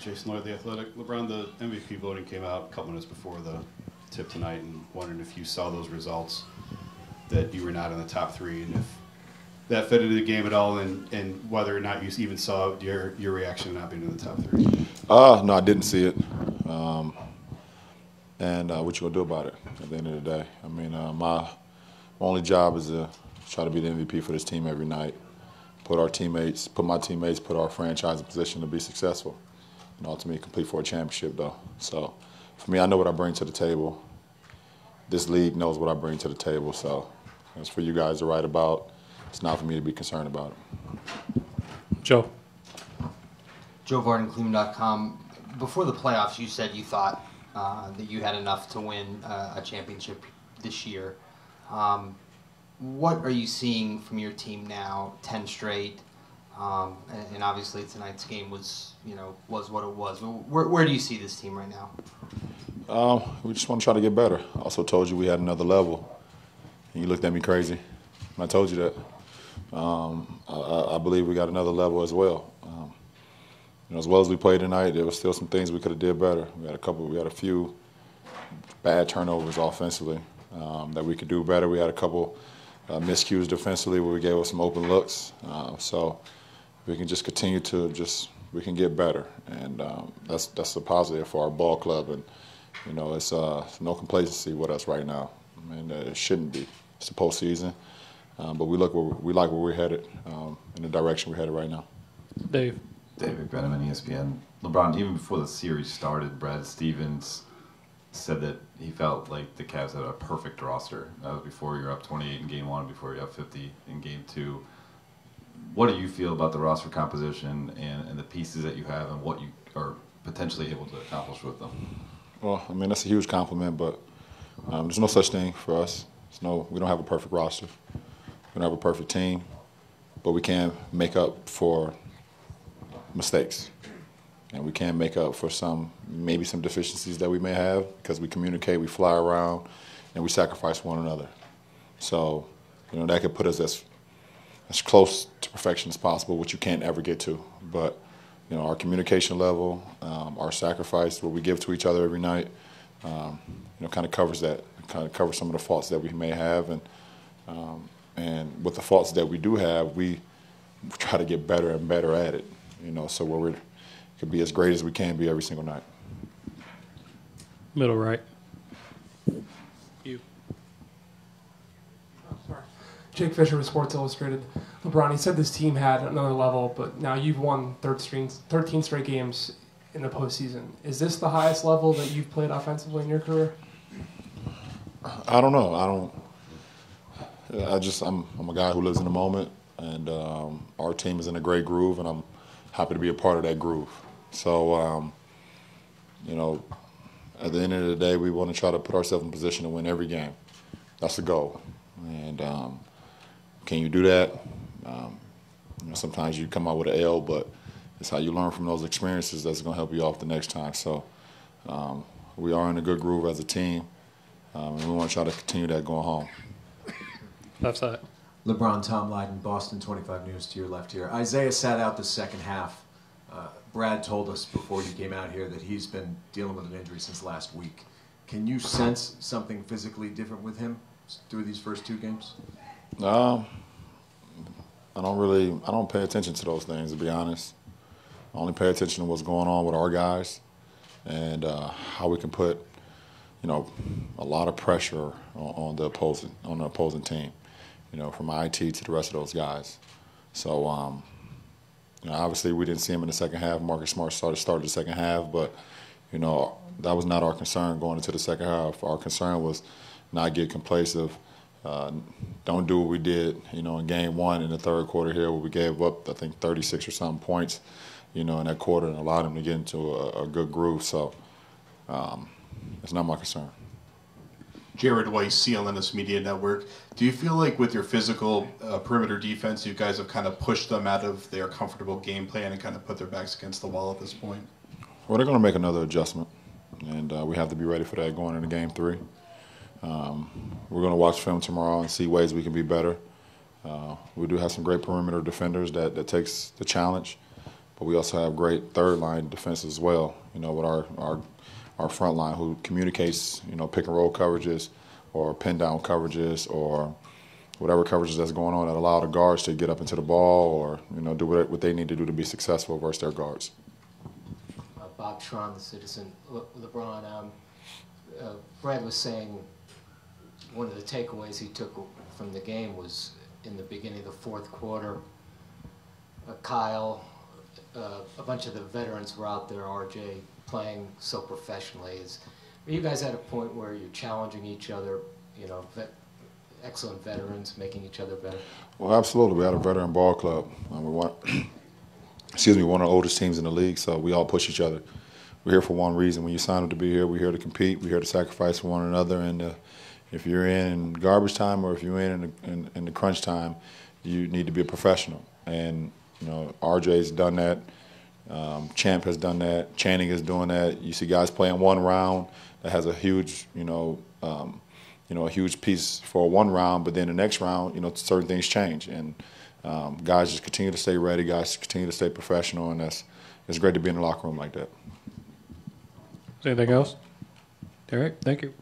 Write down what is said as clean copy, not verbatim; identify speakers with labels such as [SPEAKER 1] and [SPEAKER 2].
[SPEAKER 1] Jason Lloyd, The Athletic. LeBron, the MVP voting came out a couple minutes before the tip tonight, and wondering if you saw those results, that you were not in the top three, and if that fit into the game at all, and whether or not you even saw your reaction to not being in the top three.
[SPEAKER 2] No, I didn't see it. And what you gonna do about it at the end of the day? I mean, my only job is to try to be the MVP for this team every night. Put my teammates, put our franchise in position to be successful, and ultimately compete for a championship, though. So, for me, I know what I bring to the table. This league knows what I bring to the table. So, it's for you guys to write about. It's not for me to be concerned about it.
[SPEAKER 3] Joe.
[SPEAKER 4] Joe Varden, Cleveland.com. Before the playoffs, you said you thought that you had enough to win a championship this year. What are you seeing from your team now? 10 straight, and obviously tonight's game was what it was. Where do you see this team right now?
[SPEAKER 2] We just want to try to get better. I also told you we had another level, and you looked at me crazy when I told you that. I believe we got another level as well. As well as we played tonight, there was still some things we could have did better. We had a few bad turnovers offensively that we could do better. We had a couple miscues defensively where we gave us some open looks. So we can just continue to we can get better, and that's a positive for our ball club. And it's no complacency with us right now. I mean, it shouldn't be. It's the postseason, but we like where we're headed, in the direction we're headed right now.
[SPEAKER 3] Dave.
[SPEAKER 5] David Brenneman, ESPN. LeBron, even before the series started, Brad Stevens said that he felt like the Cavs had a perfect roster. That was before you're up 28 in Game 1, before you're up 50 in Game 2. What do you feel about the roster composition and the pieces that you have and what you are potentially able to accomplish with them?
[SPEAKER 2] Well, I mean, that's a huge compliment, but there's no such thing for us. We don't have a perfect roster. We don't have a perfect team, but we can make up for mistakes, and we can make up for maybe some deficiencies that we may have, because we communicate, we fly around, and we sacrifice one another. So, that could put us as close to perfection as possible, which you can't ever get to. But, our communication level, our sacrifice, what we give to each other every night, kind of covers that, kind of covers some of the faults that we may have, and with the faults that we do have, we try to get better and better at it. So we could be as great as we can be every single night.
[SPEAKER 3] Middle right. You.
[SPEAKER 6] Oh, sorry. Jake Fisher with Sports Illustrated. LeBron, he said this team had another level, but now you've won 13 straight games in the postseason. Is this the highest level that you've played offensively in your career?
[SPEAKER 2] I don't know. I'm a guy who lives in the moment, and our team is in a great groove, and I'm happy to be a part of that groove. So, at the end of the day, we want to try to put ourselves in position to win every game. That's the goal. And can you do that? Sometimes you come out with an L, but it's how you learn from those experiences that's going to help you off the next time. So we are in a good groove as a team, and we want to try to continue that going home.
[SPEAKER 3] Left side.
[SPEAKER 7] LeBron, Tom Lydon, Boston 25 News to your left here. Isaiah sat out the second half. Brad told us before you came out here that he's been dealing with an injury since last week. Can you sense something physically different with him through these first two games?
[SPEAKER 2] I don't pay attention to those things, to be honest. I only pay attention to what's going on with our guys and how we can put, a lot of pressure on the opposing team. From IT to the rest of those guys. So, obviously we didn't see him in the second half. Marcus Smart started the second half, but, that was not our concern going into the second half. Our concern was not get complacent. Don't do what we did, in Game 1 in the third quarter here, where we gave up, I think, 36 or something points, in that quarter, and allowed him to get into a good groove. So, it's not my concern.
[SPEAKER 1] Jared Weiss, CLNS Media Network. Do you feel like with your physical perimeter defense, you guys have kind of pushed them out of their comfortable game plan and kind of put their backs against the wall at this point?
[SPEAKER 2] Well, they're going to make another adjustment, and we have to be ready for that going into Game 3. We're going to watch film tomorrow and see ways we can be better. We do have some great perimeter defenders that takes the challenge. but we also have great third line defense as well. You know, with our front line who communicates, you know, pick and roll coverages or pin down coverages or whatever coverages that's going on that allow the guards to get up into the ball or, you know, do what they need to do to be successful versus their guards.
[SPEAKER 8] Bob Schron, the Citizen. LeBron, Brad was saying one of the takeaways he took from the game was in the beginning of the fourth quarter, Kyle, a bunch of the veterans were out there, RJ, playing so professionally. Are you guys at a point where you're challenging each other, you know, excellent veterans, making each other better?
[SPEAKER 2] Well, absolutely. We had a veteran ball club. We want, one of the oldest teams in the league, so we all push each other. We're here for one reason. When you sign up to be here, we're here to compete. We're here to sacrifice for one another. And if you're in garbage time or if you're in the crunch time, you need to be a professional. And you know, RJ's done that. Champ has done that. Channing is doing that. You see guys playing one round that has a huge, a huge piece for one round, but then the next round, you know, certain things change, and guys just continue to stay ready. Guys continue to stay professional, and it's great to be in the locker room like that.
[SPEAKER 3] Anything else? All right, thank you.